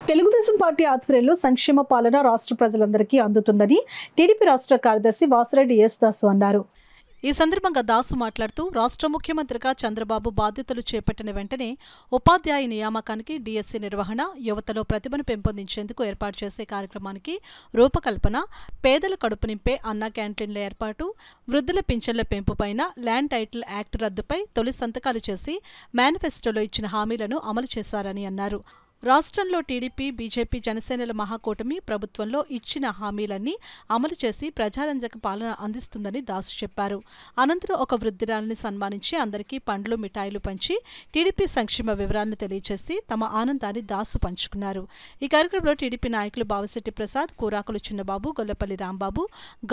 Telugu Desam party ఆధ్వర్యంలో సంక్షేమ పాలన రాష్ట్ర ప్రజలందరికీ అందుతుందని టీడీపీ రాష్ట్ర కార్యదర్శి వాసిరెడ్డి ఎస్ దాసు అన్నారు. ఈ సందర్భంగా దాసు మాట్లాడుతూ రాష్ట్ర ముఖ్యమంత్రిగా చంద్రబాబు బాధ్యతలు చేపట్టిన వెంటనే ఉపాధ్యాయ నియామకానికి డిఎస్సి నిర్వహణ, యువతలో ప్రతిభను పెంపొందించేందుకు ఏర్పాటు చేసే కార్యక్రమానికి రూపకల్పన, పేదల కడుపు నింపే అన్న క్యాంటీన్ల ఏర్పాటు, వృద్ధుల పింఛన్ల పెంపుపైన, ల్యాండ్ టైటిల్ యాక్ట్ రద్దుపై తొలి సంతకాలు చేసి మేనిఫెస్టోలో ఇచ్చిన హామీలను అమలు చేశారని అన్నారు. రాష్ట్రంలో టీడీపీ, బీజేపీ, జనసేనల మహాకూటమి ప్రభుత్వంలో ఇచ్చిన హామీలన్నీ అమలు చేసి ప్రజారంజక పాలన అందిస్తుందని దాసు చెప్పారు. అనంతరం ఒక వృద్ధురాలిని సన్మానించి అందరికీ పండ్లు, మిఠాయిలు పంచి టీడీపీ సంక్షేమ వివరాలను తెలియజేసి తమ ఆనందాన్ని దాసు పంచుకున్నారు. ఈ కార్యక్రమంలో టీడీపీ నాయకులు బావిశెట్టి ప్రసాద్, కూరాకులు చిన్నబాబు, గొల్లపల్లి రాంబాబు,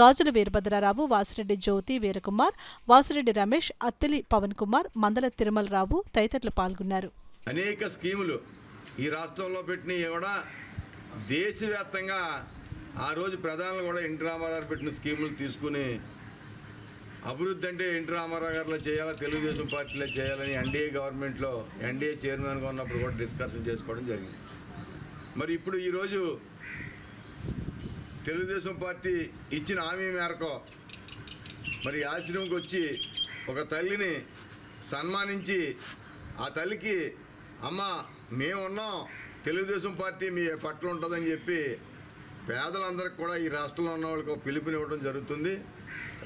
గాజుల వీరభద్రరావు, వాసిరెడ్డి జ్యోతి వీరకుమార్, వాసిరెడ్డి రమేష్, అత్తిలి పవన్ కుమార్, మందల తిరుమలరావు తదితరులు పాల్గొన్నారు. అనేక స్కీములు ఈ రాష్ట్రంలో పెట్టినవి కూడా దేశవ్యాప్తంగా ఆ రోజు ప్రధానులు కూడా ఎన్టీ రామారావు పెట్టిన స్కీములు తీసుకుని అభివృద్ధి అంటే ఎన్టీ రామారావు గారిలో చేయాలా, తెలుగుదేశం పార్టీలో చేయాలని ఎన్డీఏ గవర్నమెంట్లో ఎన్డీఏ చైర్మన్గా ఉన్నప్పుడు కూడా డిస్కషన్ చేసుకోవడం జరిగింది. మరి ఇప్పుడు ఈరోజు తెలుగుదేశం పార్టీ ఇచ్చిన హామీ మేరకు మరి ఆశ్రమంకి వచ్చి ఒక తల్లిని సన్మానించి ఆ తల్లికి అమ్మ మేమున్నాం, తెలుగుదేశం పార్టీ మీ పట్ల ఉంటుందని చెప్పి పేదలందరికీ కూడా ఈ రాష్ట్రంలో ఉన్న వాళ్ళకి పిలుపునివ్వడం జరుగుతుంది.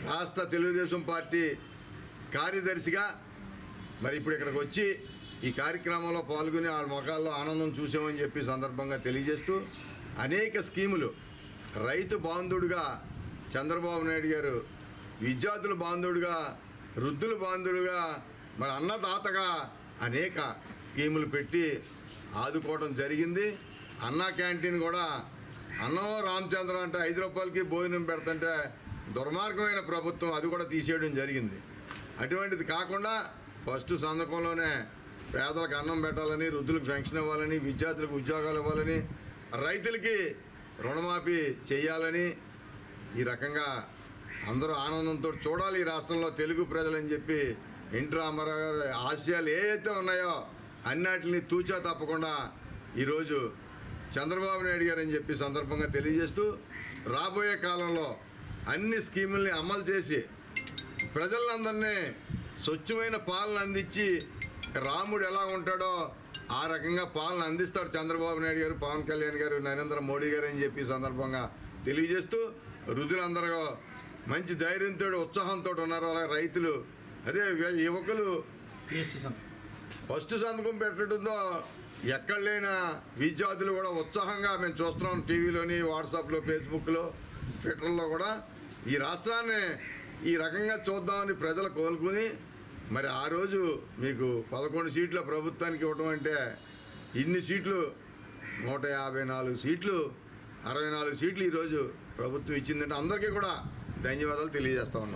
రాష్ట్ర తెలుగుదేశం పార్టీ కార్యదర్శిగా మరి ఇప్పుడు ఇక్కడికి వచ్చి ఈ కార్యక్రమంలో పాల్గొని వాళ్ళ ముఖాల్లో ఆనందం చూసామని చెప్పి సందర్భంగా తెలియజేస్తూ అనేక స్కీములు, రైతు బాంధవుడిగా చంద్రబాబు నాయుడు గారు, విద్యార్థుల బాంధవుడిగా, వృద్ధుల బాంధవుడిగా, మరి అన్నదాతగా అనేక స్కీములు పెట్టి ఆదుకోవడం జరిగింది. అన్నా క్యాంటీన్ కూడా అన్నం రామచంద్ర అంటే 5 రూపాయలకి భోజనం పెడుతుంటే దుర్మార్గమైన ప్రభుత్వం అది కూడా తీసేయడం జరిగింది. అటువంటిది కాకుండా ఫస్ట్ సందర్భంలోనే పేదలకు అన్నం పెట్టాలని, వృద్ధులకు పెన్షన్ ఇవ్వాలని, విద్యార్థులకు ఉద్యోగాలు ఇవ్వాలని, రైతులకి రుణమాఫీ చేయాలని ఈ రకంగా అందరూ ఆనందంతో చూడాలి ఈ రాష్ట్రంలో తెలుగు ప్రజలని చెప్పి ఎన్టీ రామారావు గారి ఆశయాలు ఏవైతే ఉన్నాయో అన్నిటిని తూచా తప్పకుండా ఈరోజు చంద్రబాబు నాయుడు గారు అని చెప్పి సందర్భంగా తెలియజేస్తూ రాబోయే కాలంలో అన్ని స్కీముల్ని అమలు చేసి ప్రజలందరినీ స్వచ్ఛమైన పాలన అందించి రాముడు ఎలా ఉంటాడో ఆ రకంగా పాలన అందిస్తాడు చంద్రబాబు నాయుడు గారు, పవన్ కళ్యాణ్ గారు, నరేంద్ర మోడీ గారు అని చెప్పి సందర్భంగా తెలియజేస్తూ వృద్ధులందరూ మంచి ధైర్యంతో ఉత్సాహంతో ఉన్నారు. అలాగే రైతులు, అదే యువకులు ఫస్ట్ సంతకం పెట్టడంతో ఎక్కడ లేని విద్యార్థులు కూడా ఉత్సాహంగా మేము చూస్తున్నాం. టీవీలోని, వాట్సాప్లో, ఫేస్బుక్లో, ట్విట్టర్లో కూడా ఈ రాష్ట్రాన్ని ఈ రకంగా చూద్దామని ప్రజలు కోలుకుని మరి ఆ రోజు మీకు 11 సీట్ల ప్రభుత్వానికి ఇవ్వడం అంటే ఇన్ని సీట్లు 154 సీట్లు 64 సీట్లు ఈరోజు ప్రభుత్వం ఇచ్చిందంటే అందరికీ కూడా ధన్యవాదాలు తెలియజేస్తా ఉన్నాం.